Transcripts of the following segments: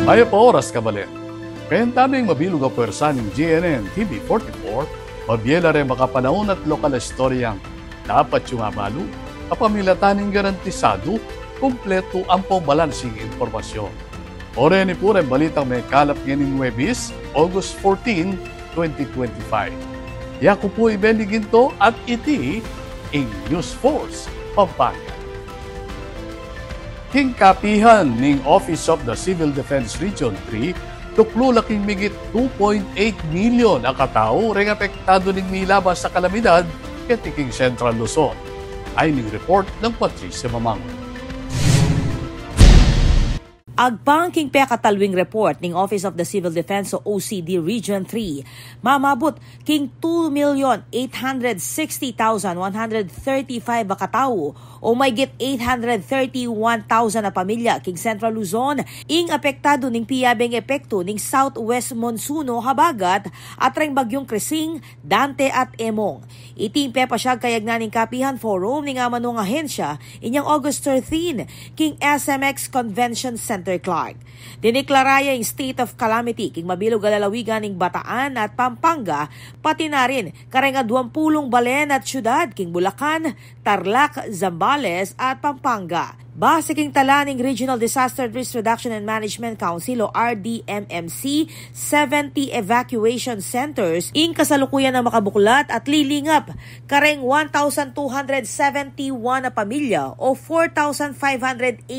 Maya pa oras kabalen. Kayan tanong mabilog ang pwersa ng GNN TV44, mabiela rin makapanahon at lokal na istoryang dapat yung abalo, kapamilataning garantisado, kumpleto ang pambalansing informasyon. Ore ni po rin balitang may kalap ngayon Huwebes, August 14, 2025. Yaku po ibeniginto at iti in News Force Pampanga. Hingkapihan ning Office of the Civil Defense Region 3 tuklo laking migit 2.8 million ang katao ring apektado ning milabas sa kalamidad katiking Central Luzon. Ay ning report ng Patricia Mamangon. Agpangking pekatalwing report ng Office of the Civil Defense o OCD Region 3, mamabot king 2,860,135 katao o mayigit 831,000 na pamilya king Central Luzon ing apektado ning piyabeng epekto ning Southwest Monsuno habagat at ring bagyong Krising, Dante at Emong. Itimpe pa siya kayagnan ning Kapihan Forum ning amanong ahensya inyang August 13 king SMX Convention Center Clark. Diniklaraya yung state of calamity king mabilog alalawigan ning Bataan at Pampanga, pati na rin karenga 20 balen at syudad king Bulacan, Tarlac, Zambales at Pampanga. Base king tala ning Regional Disaster Risk Reduction and Management Council o RDMMC, 70 evacuation centers ing kasalukuyan na makabuklat at lilingap kareng 1,271 na pamilya o 4,586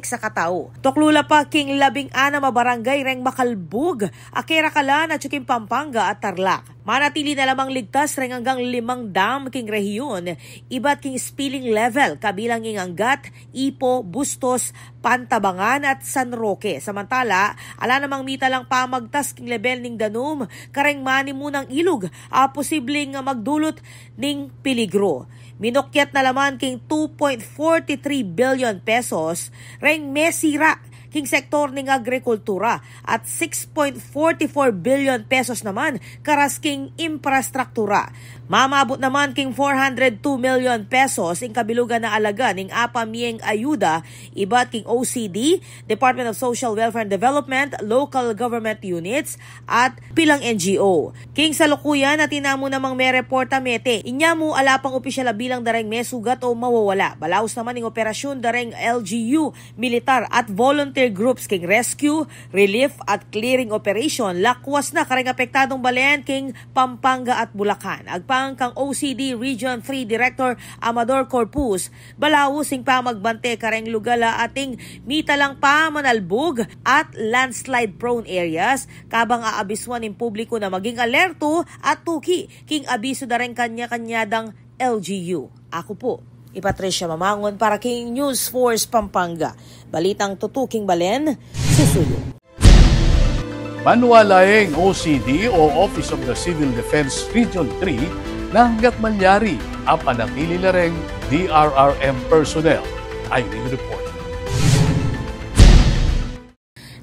sa katao. Tuklula pa king 16 mabarangay reng makalbug, Akera-Kalan at Chukim Pampanga at Tarlac. Manatili na lamang ligtas reng hanggang 5 dam king rehiyon, iba't king spilling level kabilang ing Angat, Ipo, Bustos, Pantabangan at San Roque. Samantala, ala namang mita lang pamagtas king level ning Danum, kareng mani munang ilog, posibleng magdulot ning peligro. Minukyat na laman king 2.43 billion pesos reng mesira king sektor ning agrikultura at 6.44 billion pesos naman karas king infrastruktura. Mamabot naman king 402 million pesos ing kabilugan na alaga ning apamiyeng ayuda iba't king OCD, Department of Social Welfare and Development, local government units at pilang NGO. King salukuyan at tinamo namang may reporta mete. Inya mo alapang opisyal bilang dareng may sugat o mawawala. Balaos naman ing operasyon dareng LGU, militar at volunteer groups king rescue, relief at clearing operation. Lakwas na kareng apektadong balen king Pampanga at Bulacan. Agpang kang OCD Region 3 Director Amador Corpus, balaos sing pamagbante kareng lugala ating mita lang pa manalbog at landslide prone areas kabang aabiswan ng publiko na maging alerto at tuki king abiso dareng kanya-kanyadang LGU. Ako po, Patricia Mamangon para king News Force Pampanga. Balitang tutuking balen, susuyo. Manualaeng OCD o Office of the Civil Defense Region 3 na hanggat malyari ang panatili na rin DRRM personnel. Ay report.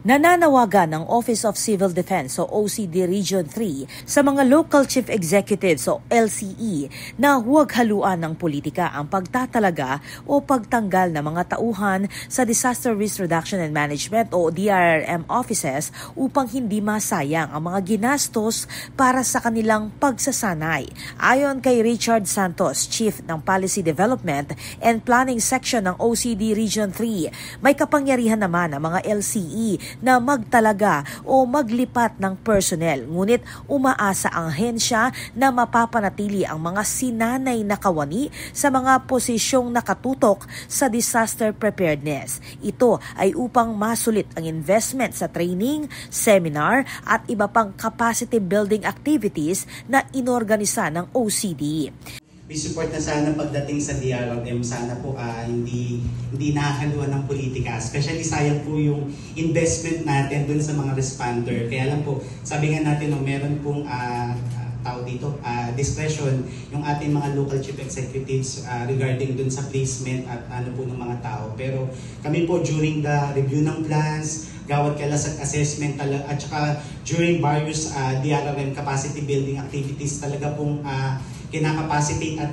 Nananawagan ng Office of Civil Defense o OCD Region 3 sa mga Local Chief Executives o LCE na huwag haluan ng politika ang pagtatalaga o pagtanggal ng mga tauhan sa Disaster Risk Reduction and Management o DRRM offices upang hindi masayang ang mga ginastos para sa kanilang pagsasanay. Ayon kay Richard Santos, Chief ng Policy Development and Planning Section ng OCD Region 3, may kapangyarihan naman ang mga LCE na magtalaga o maglipat ng personnel. Ngunit umaasa ang ahensya na mapapanatili ang mga sinanay na kawani sa mga posisyong nakatutok sa disaster preparedness. Ito ay upang masulit ang investment sa training, seminar at iba pang capacity building activities na inorganisa ng OCD. We support na sana pagdating sa DRRM, sana po hindi nakahaluan ng politika. Especially sayang po yung investment natin dun sa mga responder. Kaya lang po, sabi nga natin, meron pong discretion yung ating mga local chief executives regarding dun sa placement at ano po ng mga tao. Pero kami po during the review ng plans, gawad kalasag assessment at saka during various DRRM capacity building activities talaga pong kinakapacitate at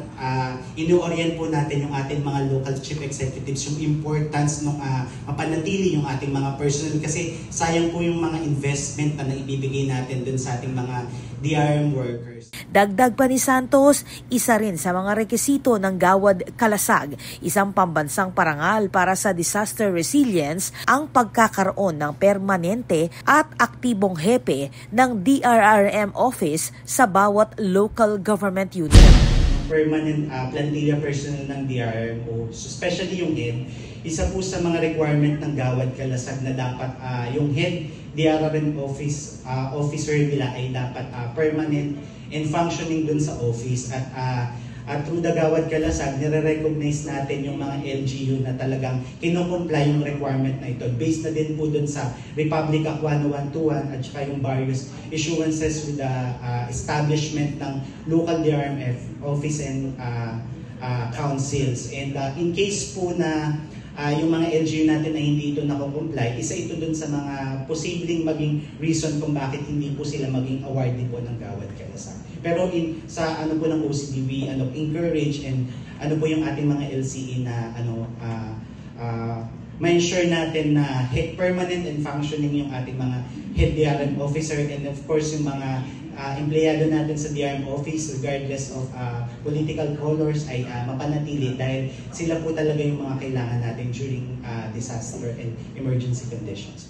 ino-orient po natin yung ating mga local chief executives, yung importance ng mapanatili yung ating mga personnel kasi sayang po yung mga investment na ibibigay natin dun sa ating mga DRM workers. Dagdag pa ni Santos, isa rin sa mga rekisito ng Gawad Kalasag, isang pambansang parangal para sa disaster resilience ang pagkakaroon ng permanente at aktibong hepe ng DRRM office sa bawat local government unit. Permanent plantilla personnel ng DRRM, especially yung head, isa po sa mga requirement ng Gawad Kalasag na dapat yung head DRRM officer nila ay dapat permanent and functioning dun sa office at through the Gawad Kalasag, nire-recognize natin yung mga LGU na talagang kinocomply yung requirement na ito. Based na din po dun sa Republic Act 10121 at saka yung various issuances with the establishment ng local DRMF office and councils. And in case po na yung mga LGU natin ay hindi ito nako-comply, isa ito dun sa mga posibleng maging reason kung bakit hindi po sila maging awardee po ng Gawad Kalasag. Pero sa po ng OCDB, encourage and po yung ating mga LCE na ma-ensure natin na permanent and functioning yung ating mga head DRM officer and of course yung mga empleyado natin sa DRM office regardless of political colors ay mapanatili dahil sila po talaga yung mga kailangan natin during disaster and emergency conditions.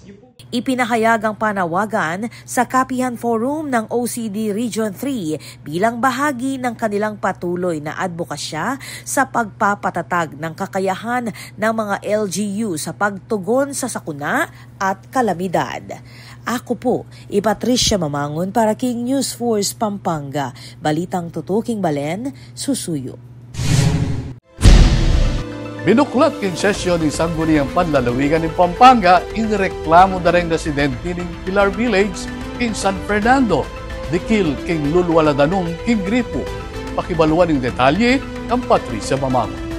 Ipinahayag ang panawagan sa Kapihan Forum ng OCD Region 3 bilang bahagi ng kanilang patuloy na advokasya sa pagpapatatag ng kakayahan ng mga LGU sa pagtugon sa sakuna at kalamidad. Ako po, Patricia Mamangon para King News Force Pampanga. Balitang tutuking balen, susuyo. Binuklat king sesyon ni Sangguniang Panlalawigan ng Pampanga inireklamo na rin residente ng Pilar Village king San Fernando, dikil king Lulwaladanong king Gripo. Pakibaluan ng detalye ng Patricia Mamangon.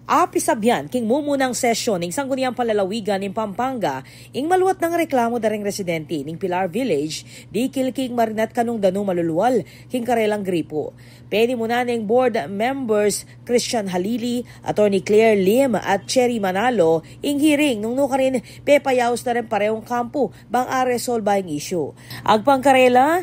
Apisabyan king mumunang sesyon ng Sangguniang Panlalawigan ng Pampanga ing maluwat ng reklamo daring residente ng Pilar Village dikil king Marinat Kanong Danong Maluluwal king Karelang Gripo. Pwede muna ng board members Christian Halili, Attorney Claire Lim at Cherry Manalo ing hearing nung nukarin pepayaos na rin parehong kampo bang resolve ang issue. Agpang Karela,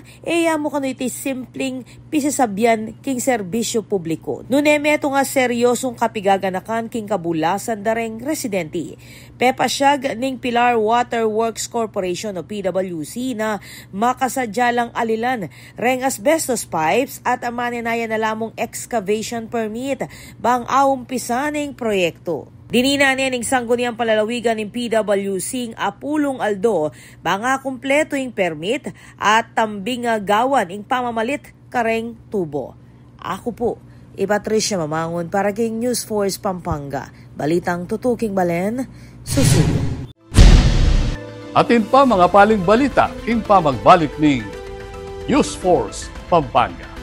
mo kano iti simpleng pisasabyan king serbisyo publiko. Nunemeto nga seryosong kapigaganakan king kabulasan dareng residente. Pepasyag ning Pilar Water Works Corporation o PWC na makasadya lang alilan reng asbestos pipes at amaninayan na lamong excavation permit bang aumpisa ning proyekto. Dinina niya ning Sangguniang Panlalawigan ng PWC Apulong Aldo banga kumpleto ing permit at tambing gawan ing pamamalit kareng tubo. Ako po, Patricia Mamangon para King News Force Pampanga. Balitang tutuking balen, susuyo. Atin pa mga paling balita, king pa magbalik ni News Force Pampanga.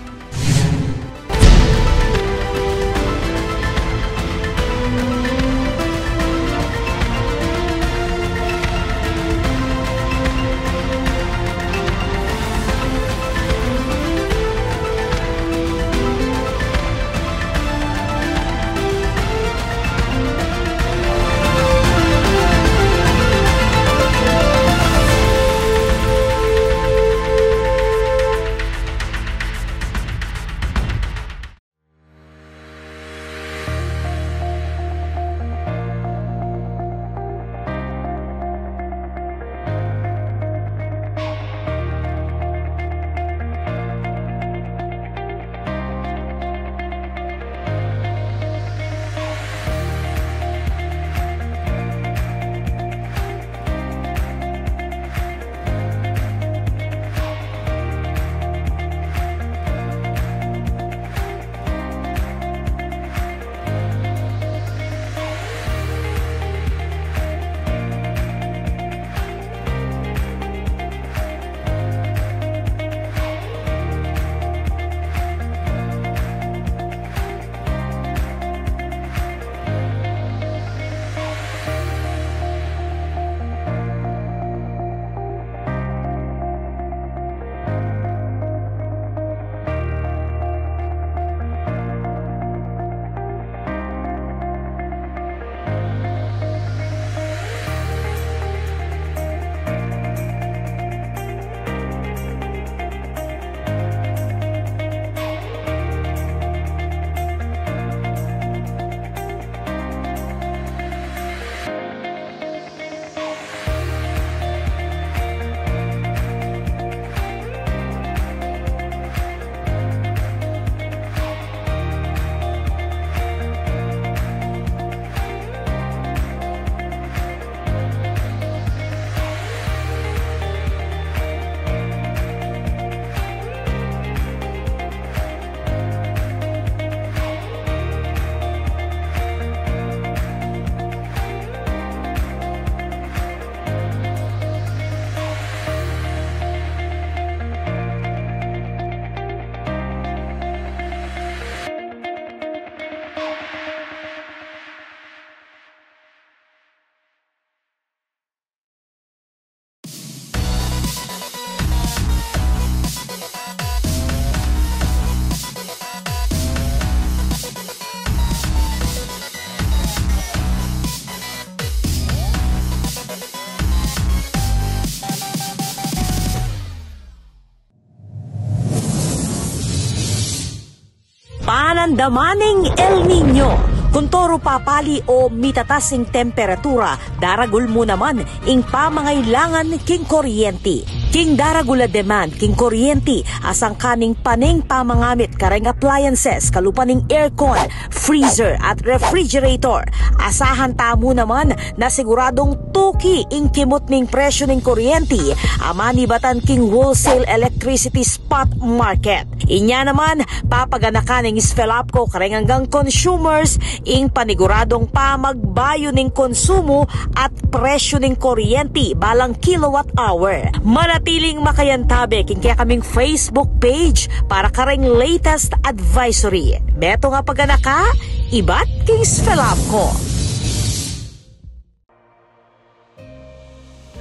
Panandamaning El Nino. Kung toro papali o mitatasing temperatura, daragul mo naman ing pamangailangan king kuryente. King daragula demand king kuryente asang kaning paning pamangamit kareng appliances kalupaning aircon, freezer at refrigerator. Asahan tamo naman na siguradong tuki ing kimot ning presyo ning kuryente amani batan king wholesale electricity spot market. Inya naman papaganakan ning Sfelapco kareng hanggang consumers ing paniguradong pamagbayo ning konsumo at presyo ning kuryente balang kilowatt hour. Manatiling makayantabe king kaya kaming Facebook page para kareng latest advisory. Beto nga paganaka, ibat king Sfelapco.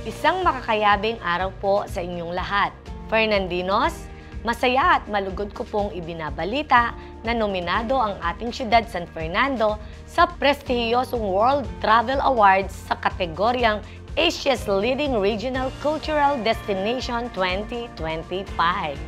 Isang makakayabing araw po sa inyong lahat. Fernandinos, masaya at malugod ko pong ibinabalita na nominado ang ating siyudad San Fernando sa prestihiyosong World Travel Awards sa kategoryang Asia's Leading Regional Cultural Destination 2025.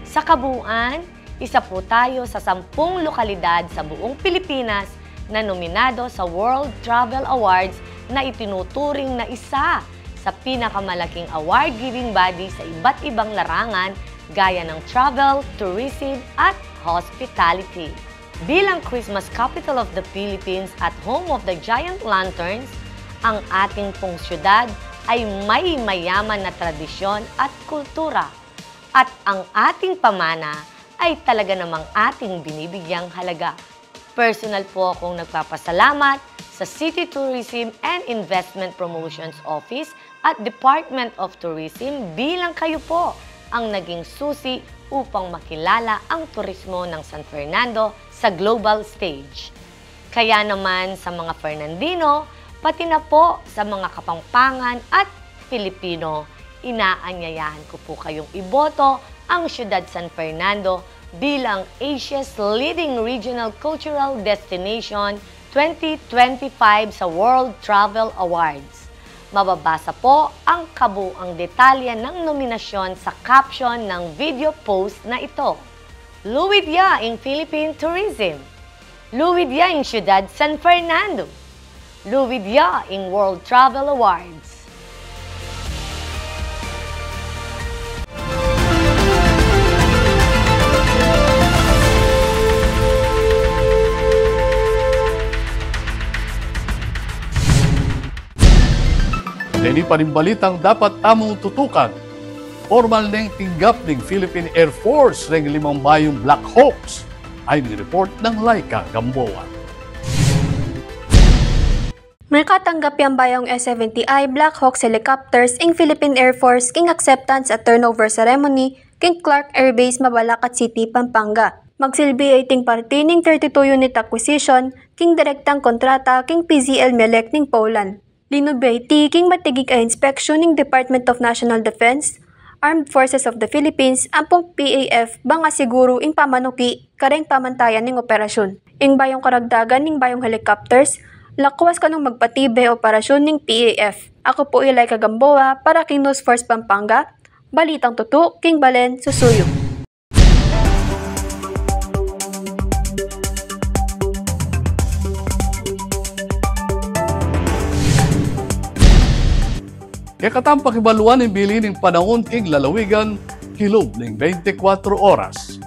Sa kabuuan, isa po tayo sa 10 lokalidad sa buong Pilipinas na nominado sa World Travel Awards na itinuturing na isa sa pinakamalaking award-giving body sa iba't ibang larangan gaya ng travel, tourism at hospitality. Bilang Christmas capital of the Philippines at home of the giant lanterns, ang ating pong syudad ay may mayaman na tradisyon at kultura. At ang ating pamana ay talaga namang ating binibigyang halaga. Personal po akong nagpapasalamat sa City Tourism and Investment Promotions Office at Department of Tourism bilang kayo po ang naging susi upang makilala ang turismo ng San Fernando sa global stage. Kaya naman sa mga Fernandino, pati na po sa mga Kapampangan at Filipino, inaanyayahan ko po kayong iboto ang siyudad San Fernando bilang Asia's Leading Regional Cultural Destination 2025 sa World Travel Awards. Mababasa po ang kabuang detalye ng nominasyon sa caption ng video post na ito. Luwidya in Philippine Tourism. Luwidya in Ciudad San Fernando. Luwidya in World Travel Awards. Dini panimbalitang dapat tamong tutukan. Formal neng tinggap ng Philippine Air Force ng 5 bayong Black Hawks ay ni-report ng Laika Gamboa. May katanggap yung bayong S-70I Black Hawks helicopters ing Philippine Air Force king acceptance at turnover ceremony king Clark Air Base Mabalacat City, Pampanga. Magsilbi iting party ning 32 unit acquisition king direktang kontrata king PZL Melec ning Poland. Linubay king matigig a inspection ning Department of National Defense, Armed Forces of the Philippines, ampong PAF bang asiguro ing pamanuki kareng pamantayan ning operasyon. Ing bayong karagdagan ning bayong helicopters, lakwas kanong magpatibe operasyon ning PAF. Ako po Laika Gamboa para king News Force Pampanga, balitang tutu king Balen Susuyo. Kaya katampak ibaluan ng bilin ng panahon king lalawigan, kilog ng 24 oras.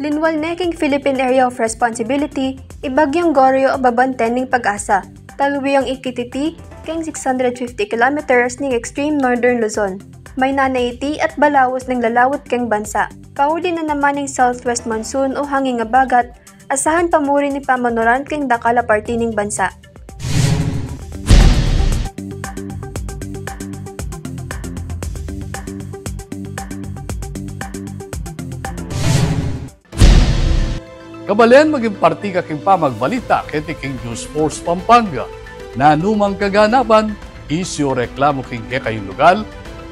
Linwal na king Philippine Area of Responsibility, ibagyang Goryo o babanten ning Pag-asa. Talwi ang ikititi, king 650 kilometers ning extreme northern Luzon. May nanaiti at balawos ng lalawot king bansa. Pauli na naman ng southwest monsoon o hanging abagat, asahan pamuri ni pamanuran king dakala party ning bansa. Kabalen maging parti ka king pamagbalita kiti king News Force Pampanga na numang kaganapan isyo reklamo king kayong lugar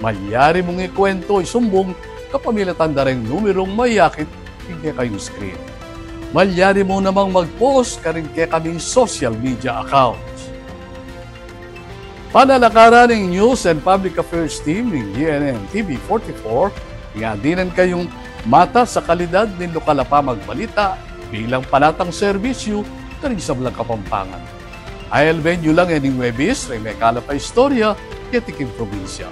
mayari mong ikwento isumbong kapamilatan da rin numerong mayakit king kayong screen. Mayari mo namang mag-post ka rin kaming social media accounts. Panalakaran ng News and Public Affairs Team ng GNN TV 44 nga dinan kayong mata sa kalidad ng lokal pa magbalita bilang palatang serbisyo dari sa Blanca, Kapampangan. Ayal venue lang ening Webis, may kala pa istorya, ketiking probinsya.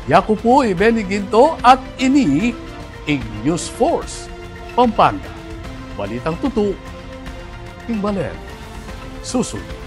Yaku po ibeniginto at ini ing News Force, Pampanga. Balitang tutu, ing balen, susunod.